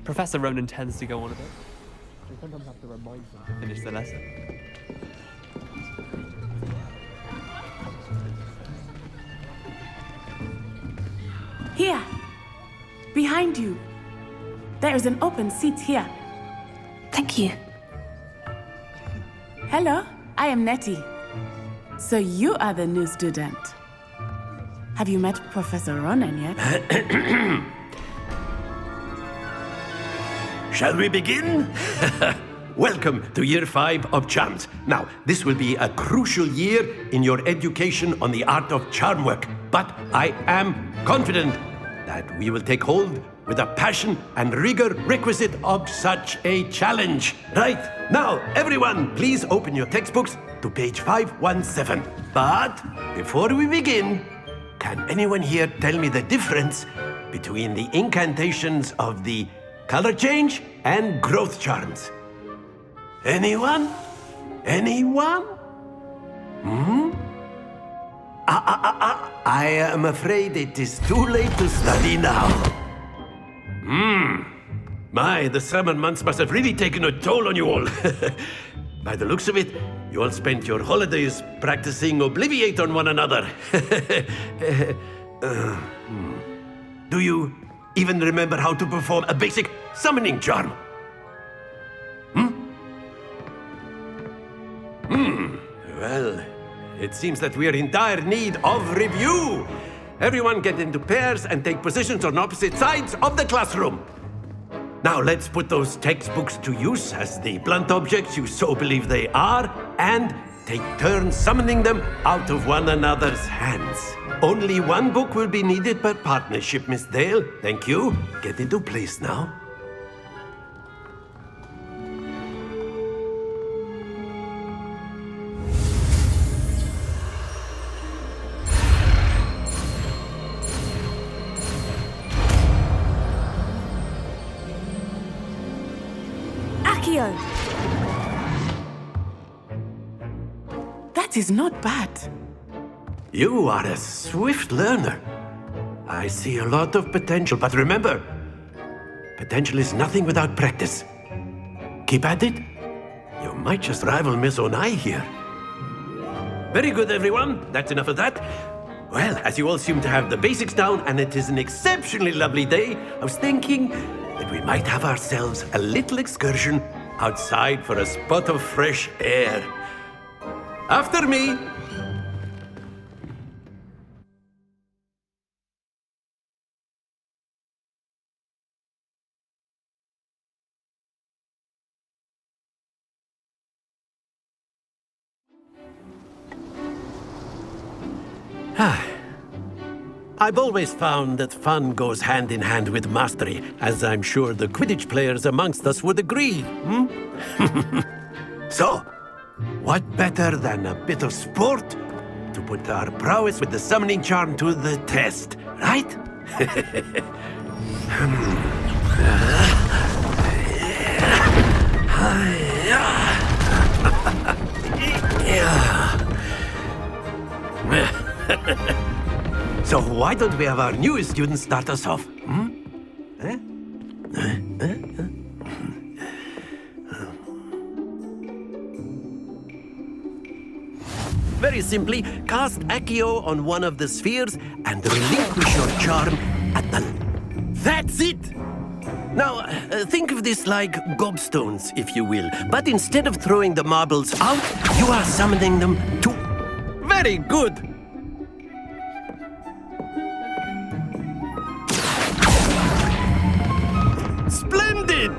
Professor Ronan tends to go on a bit. We sometimes have to remind him to finish the lesson. Here, behind you. There is an open seat here. Thank you. Hello, I am Nettie. So you are the new student. Have you met Professor Ronan yet? Shall we begin? Welcome to Year 5 of Charms. Now, this will be a crucial year in your education on the art of charm work, but I am confident that we will take hold with the passion and rigor requisite of such a challenge. Right, now, everyone, please open your textbooks to page 517. But before we begin, can anyone here tell me the difference between the incantations of the color change and growth charms? Anyone? Anyone? I am afraid it is too late to study now. My, the summer months must have really taken a toll on you all. By the looks of it, you all spent your holidays practicing Obliviate on one another. Do you even remember how to perform a basic summoning charm? Well, it seems that we are in dire need of review. Everyone get into pairs and take positions on opposite sides of the classroom. Now let's put those textbooks to use as the blunt objects you so believe they are, and take turns summoning them out of one another's hands. Only one book will be needed per partnership, Miss Dale. Thank you. Get into place now. That is not bad. You are a swift learner. I see a lot of potential, but remember, potential is nothing without practice. Keep at it. You might just rival Miss Onai here. Very good, everyone. That's enough of that. Well, as you all seem to have the basics down, and it is an exceptionally lovely day, I was thinking that we might have ourselves a little excursion outside for a spot of fresh air. After me. I've always found that fun goes hand in hand with mastery, as I'm sure the Quidditch players amongst us would agree. So, what better than a bit of sport to put our prowess with the summoning charm to the test, right? So why don't we have our newest student start us off? Very simply, cast Accio on one of the spheres and relinquish your charm at the... That's it! Now, think of this like gobstones, if you will. But instead of throwing the marbles out, you are summoning them to... Very good! Splendid!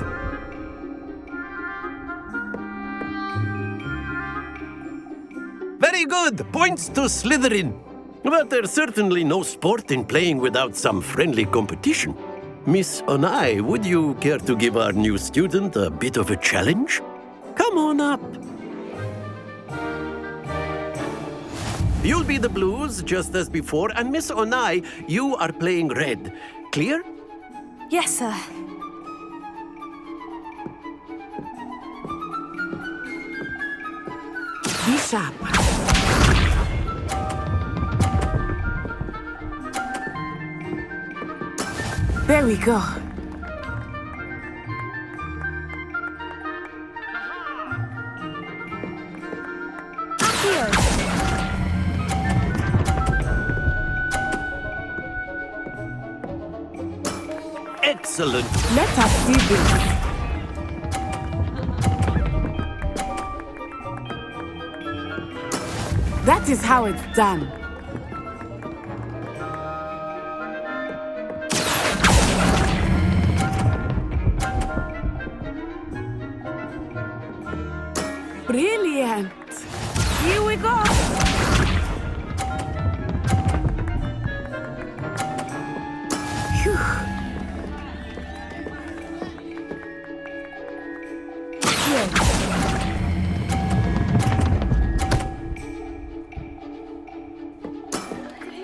Very good! Points to Slytherin. But there's certainly no sport in playing without some friendly competition. Miss Onai, would you care to give our new student a bit of a challenge? Come on up. You'll be the blues, just as before, and Miss Onai, you are playing red. Clear? Yes, sir. Be sharp. There we go. Excellent. Let us see this. That is how it's done. Brilliant. Here we go. Phew.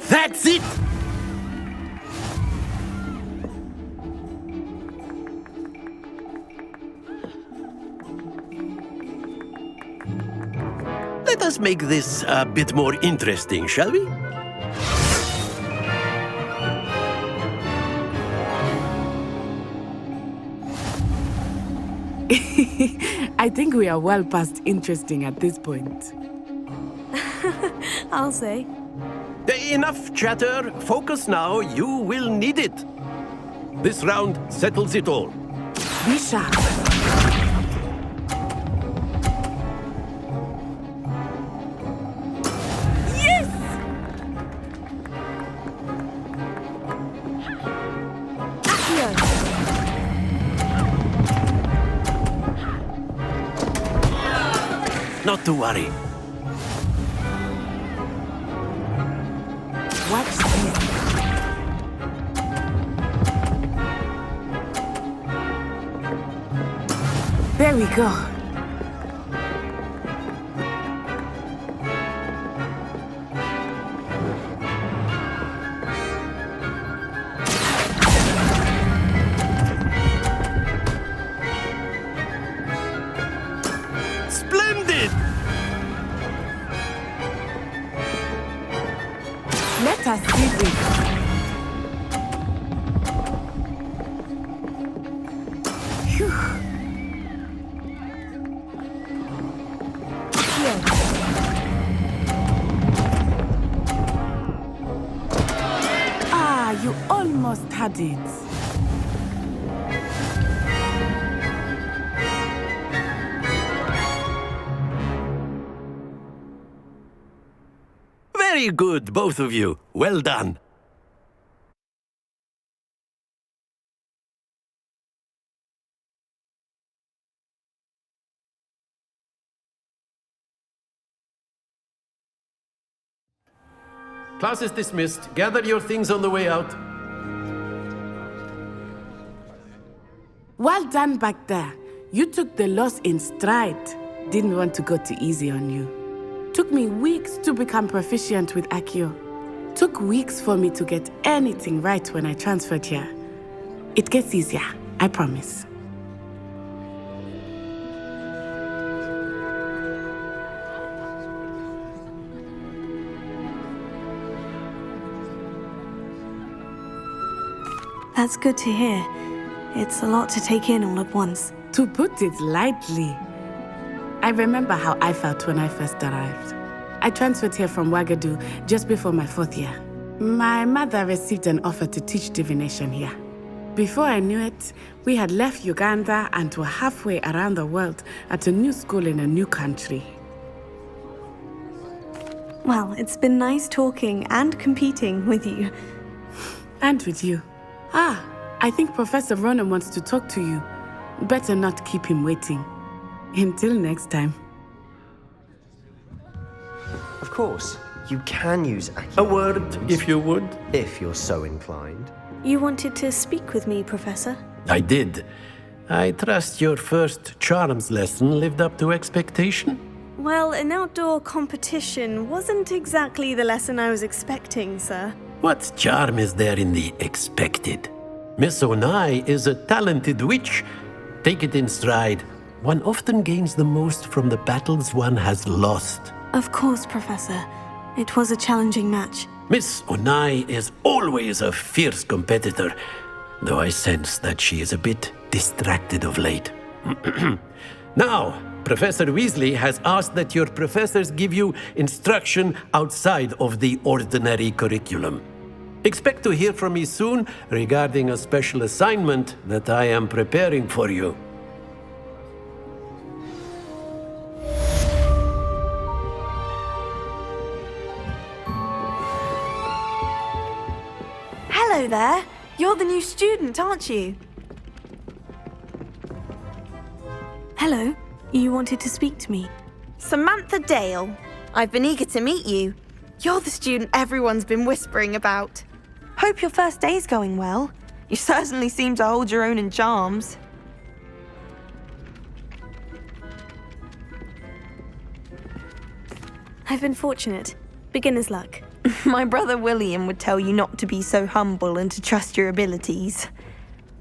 That's it! Let us make this a bit more interesting, shall we? I think we are well past interesting at this point. I'll say. Enough chatter. Focus now. You will need it. This round settles it all. Be sharp. Yes! Not to worry. Watch this. There we go. Splendid! Let us see this. Phew. Here. Ah, you almost had it. Very good, both of you. Well done. Class is dismissed. Gather your things on the way out. Well done back there. You took the loss in stride. Didn't want to go too easy on you. Took me weeks to become proficient with Accio. Took weeks for me to get anything right when I transferred here. It gets easier, I promise. That's good to hear. It's a lot to take in all at once. To put it lightly, I remember how I felt when I first arrived. I transferred here from Ouagadougou just before my 4th year. My mother received an offer to teach divination here. Before I knew it, we had left Uganda and were halfway around the world at a new school in a new country. Well, it's been nice talking and competing with you. And with you. Ah, I think Professor Ronan wants to talk to you. Better not keep him waiting. Until next time. Of course, you can use Accio. A word, if you would. If you're so inclined. You wanted to speak with me, Professor? I did. I trust your first charms lesson lived up to expectation. Well, an outdoor competition wasn't exactly the lesson I was expecting, sir. What charm is there in the expected? Miss Onai is a talented witch. Take it in stride. One often gains the most from the battles one has lost. Of course, Professor. It was a challenging match. Miss Onai is always a fierce competitor, though I sense that she is a bit distracted of late. Now, Professor Weasley has asked that your professors give you instruction outside of the ordinary curriculum. Expect to hear from me soon regarding a special assignment that I am preparing for you. Hello there. You're the new student, aren't you? Hello, you wanted to speak to me. Samantha Dale. I've been eager to meet you. You're the student everyone's been whispering about. Hope your first day's going well. You certainly seem to hold your own in charms. I've been fortunate. Beginner's luck. My brother William would tell you not to be so humble and to trust your abilities.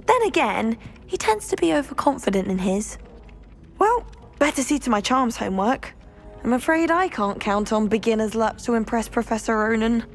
Then again, he tends to be overconfident in his. Well, better see to my charms homework. I'm afraid I can't count on beginner's luck to impress Professor Ronan.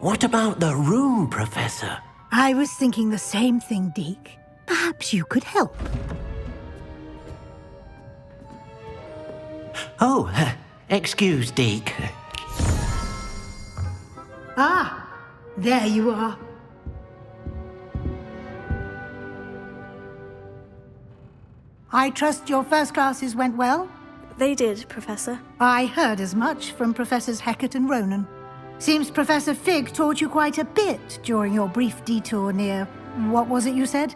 What about the room, Professor? I was thinking the same thing, Deke. Perhaps you could help. Oh, excuse, Deke. Ah, there you are. I trust your first classes went well? They did, Professor. I heard as much from Professors Hecat and Ronan. Seems Professor Fig taught you quite a bit during your brief detour near... what was it you said?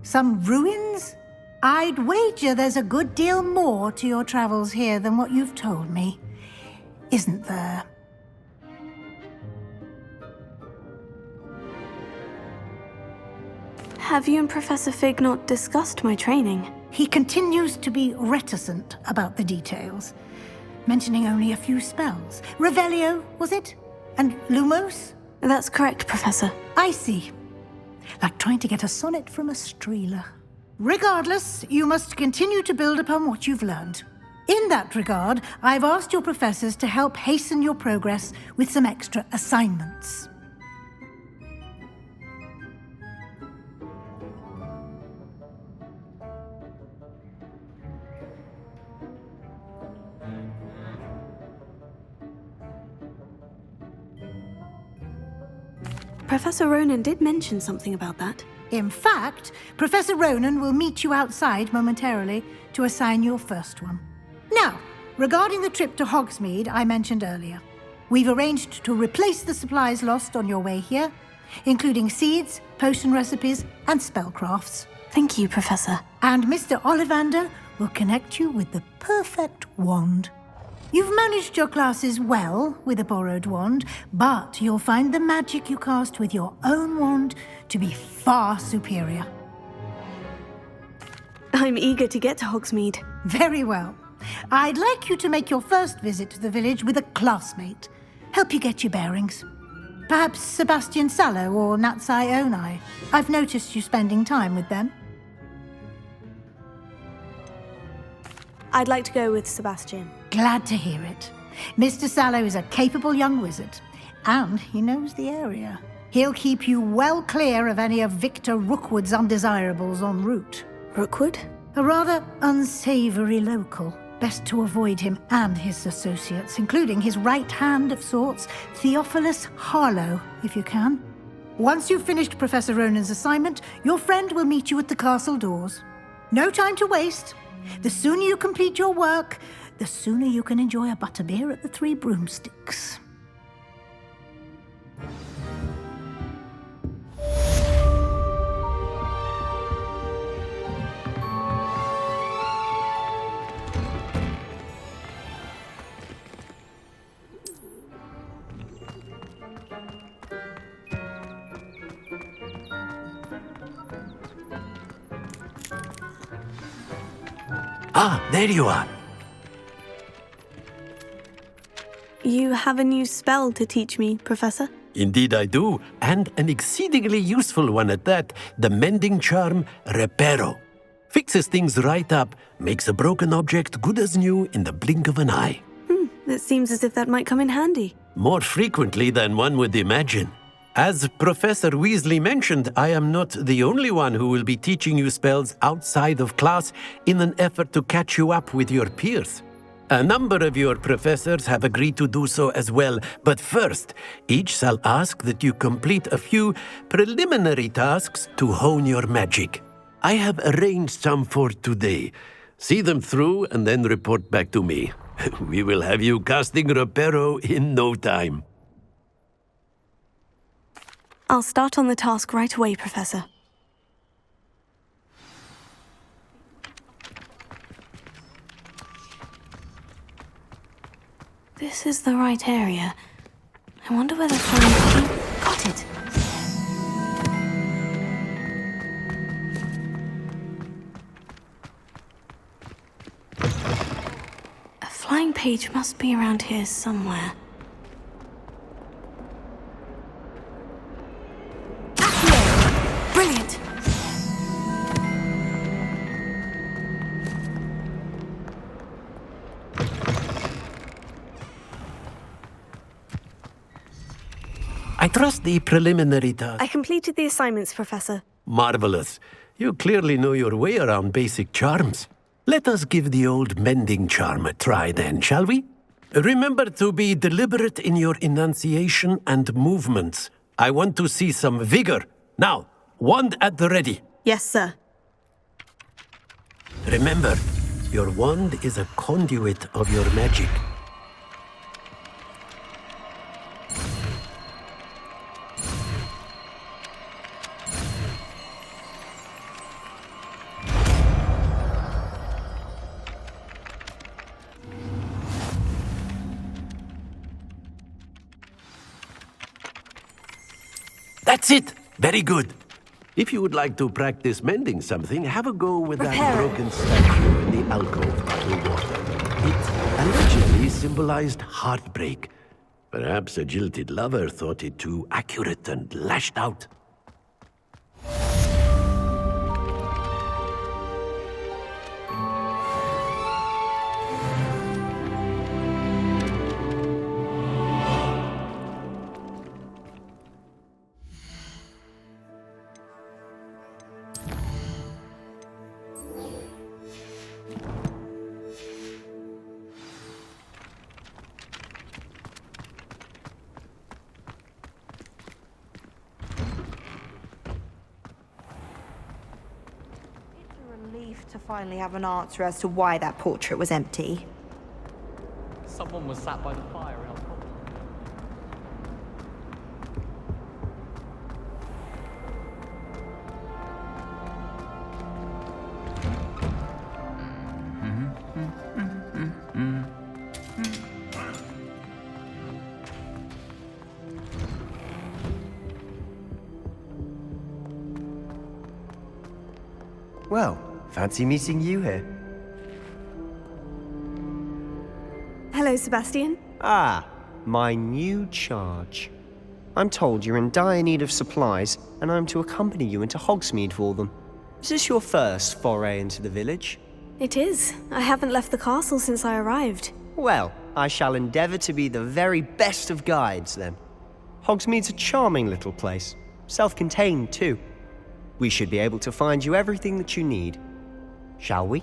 Some ruins? I'd wager there's a good deal more to your travels here than what you've told me. Isn't there? Have you and Professor Fig not discussed my training? He continues to be reticent about the details, mentioning only a few spells. Revelio, was it? And Lumos? That's correct, Professor. I see. Like trying to get a sonnet from a streeler. Regardless, you must continue to build upon what you've learned. In that regard, I've asked your professors to help hasten your progress with some extra assignments. Professor Ronan did mention something about that. In fact, Professor Ronan will meet you outside momentarily to assign your first one. Now, regarding the trip to Hogsmeade I mentioned earlier, we've arranged to replace the supplies lost on your way here, including seeds, potion recipes, and spellcrafts. Thank you, Professor. And Mr. Ollivander will connect you with the perfect wand. You've managed your classes well with a borrowed wand, but you'll find the magic you cast with your own wand to be far superior. I'm eager to get to Hogsmeade. Very well. I'd like you to make your first visit to the village with a classmate. Help you get your bearings. Perhaps Sebastian Sallow or Natsai Onai. I've noticed you spending time with them. I'd like to go with Sebastian. Glad to hear it. Mr. Sallow is a capable young wizard, and he knows the area. He'll keep you well clear of any of Victor Rookwood's undesirables en route. Rookwood? A rather unsavory local. Best to avoid him and his associates, including his right hand of sorts, Theophilus Harlow, if you can. Once you've finished Professor Ronan's assignment, your friend will meet you at the castle doors. No time to waste. The sooner you complete your work, the sooner you can enjoy a butterbeer at the Three Broomsticks. Ah, there you are. You have a new spell to teach me, Professor? Indeed I do, and an exceedingly useful one at that, the mending charm Reparo. Fixes things right up, makes a broken object good as new in the blink of an eye. It seems as if that might come in handy. More frequently than one would imagine. As Professor Weasley mentioned, I am not the only one who will be teaching you spells outside of class in an effort to catch you up with your peers. A number of your professors have agreed to do so as well, but first, each shall ask that you complete a few preliminary tasks to hone your magic. I have arranged some for today. See them through and then report back to me. We will have you casting Reparo in no time. I'll start on the task right away, Professor. This is the right area. I wonder where the flying... Got it! A flying page must be around here somewhere. Brilliant! I trust the preliminary task. I completed the assignments, Professor. Marvelous. You clearly know your way around basic charms. Let us give the old mending charm a try then, shall we? Remember to be deliberate in your enunciation and movements. I want to see some vigor. Now, wand at the ready. Yes, sir. Remember, your wand is a conduit of your magic. That's it! Very good. If you would like to practice mending something, have a go with that broken statue in the alcove by the water. It allegedly symbolized heartbreak. Perhaps a jilted lover thought it too accurate and lashed out. Relief to finally have an answer as to why that portrait was empty. Someone was sat by the fire in our property. Well, fancy meeting you here. Hello, Sebastian. Ah, my new charge. I'm told you're in dire need of supplies, and I'm to accompany you into Hogsmeade for them. Is this your first foray into the village? It is. I haven't left the castle since I arrived. Well, I shall endeavour to be the very best of guides, then. Hogsmeade's a charming little place. Self-contained, too. We should be able to find you everything that you need. Shall we?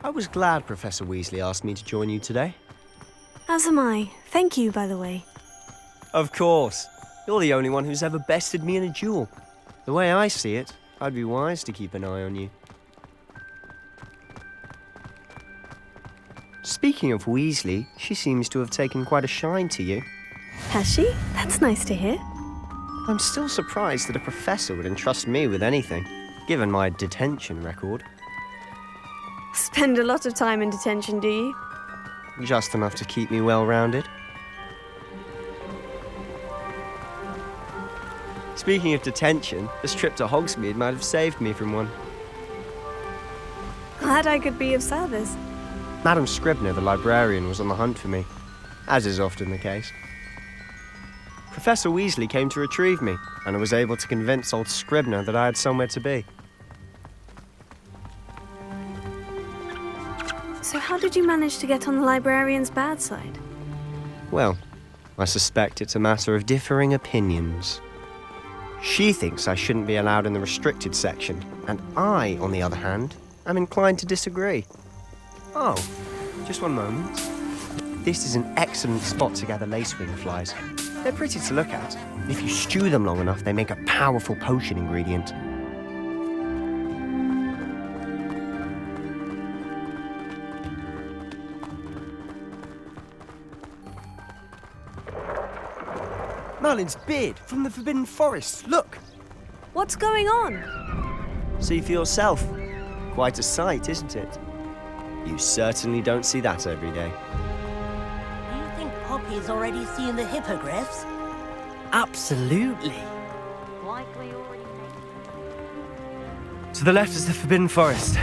I was glad Professor Weasley asked me to join you today. As am I. Thank you, by the way. Of course. You're the only one who's ever bested me in a duel. The way I see it, I'd be wise to keep an eye on you. Speaking of Weasley, she seems to have taken quite a shine to you. Has she? That's nice to hear. I'm still surprised that a professor would entrust me with anything, given my detention record. Spend a lot of time in detention, do you? Just enough to keep me well-rounded. Speaking of detention, this trip to Hogsmeade might have saved me from one. Glad I could be of service. Madam Scribner, the librarian, was on the hunt for me, as is often the case. Professor Weasley came to retrieve me, and I was able to convince old Scribner that I had somewhere to be. So how did you manage to get on the librarian's bad side? Well, I suspect it's a matter of differing opinions. She thinks I shouldn't be allowed in the restricted section, and I, on the other hand, am inclined to disagree. Oh, just one moment. This is an excellent spot to gather lacewing flies. They're pretty to look at. If you stew them long enough, they make a powerful potion ingredient. Merlin's beard from the Forbidden Forest. Look! What's going on? See for yourself. Quite a sight, isn't it? You certainly don't see that every day. Do you think Poppy's already seen the hippogriffs? Absolutely. Likely already To the left is the Forbidden Forest.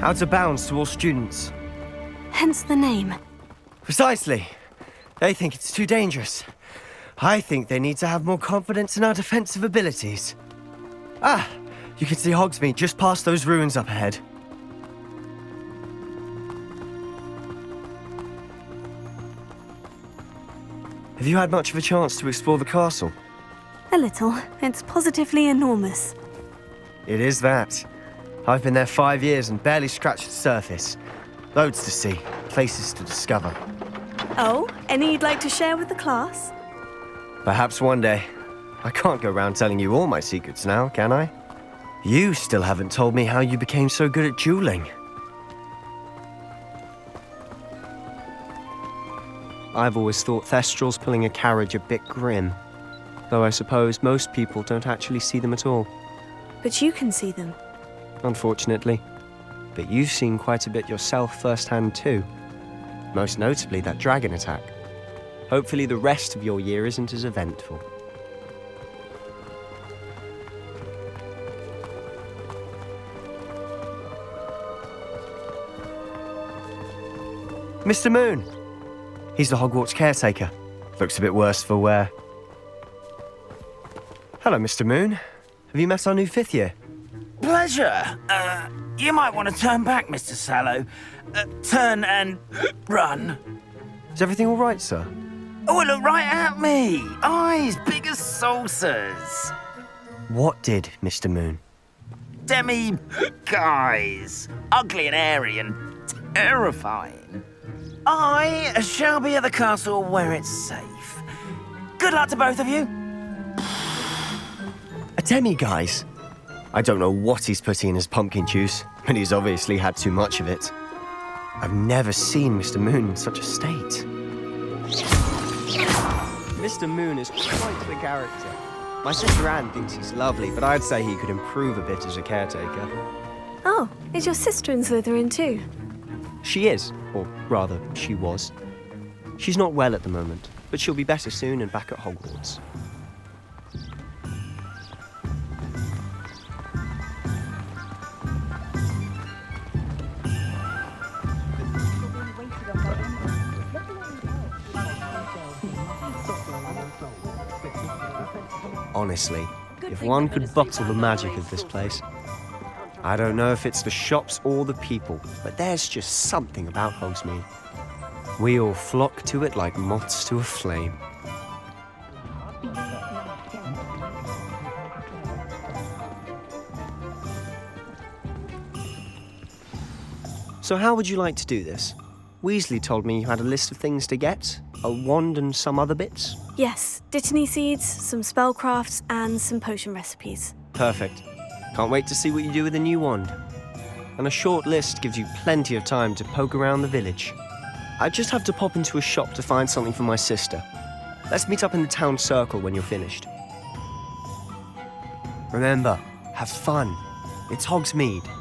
Out of bounds to all students. Hence the name. Precisely. They think it's too dangerous. I think they need to have more confidence in our defensive abilities. Ah, you can see Hogsmeade just past those ruins up ahead. Have you had much of a chance to explore the castle? A little. It's positively enormous. It is that. I've been there 5 years and barely scratched the surface. Loads to see, places to discover. Oh, any you'd like to share with the class? Perhaps one day. I can't go around telling you all my secrets now, can I? You still haven't told me how you became so good at dueling. I've always thought Thestrals pulling a carriage a bit grim, though I suppose most people don't actually see them at all. But you can see them. Unfortunately. But you've seen quite a bit yourself firsthand too. Most notably that dragon attack. Hopefully the rest of your year isn't as eventful. Mr. Moon! He's the Hogwarts caretaker. Looks a bit worse for wear. Hello, Mr. Moon. Have you met our new 5th year? Pleasure. You might want to turn back, Mr. Sallow. Turn and run. Is everything all right, sir? Oh, look right at me. Eyes big as saucers. What did, Mr. Moon? Guys. Ugly and airy and terrifying. I shall be at the castle where it's safe. Good luck to both of you. A demi-guise? I don't know what he's putting in his pumpkin juice, but he's obviously had too much of it. I've never seen Mr. Moon in such a state. Mr. Moon is quite the character. My sister Anne thinks he's lovely, but I'd say he could improve a bit as a caretaker. Oh, is your sister in Slytherin too? She is, or rather, she was. She's not well at the moment, but she'll be better soon and back at Hogwarts. Honestly, if one could bottle the magic of this place. I don't know if it's the shops or the people, but there's just something about Hogsmeade. We all flock to it like moths to a flame. So how would you like to do this? Weasley told me you had a list of things to get, a wand and some other bits. Yes, dittany seeds, some spellcrafts, and some potion recipes. Perfect. Can't wait to see what you do with the new wand. And a short list gives you plenty of time to poke around the village. I just have to pop into a shop to find something for my sister. Let's meet up in the town circle when you're finished. Remember, have fun. It's Hogsmeade.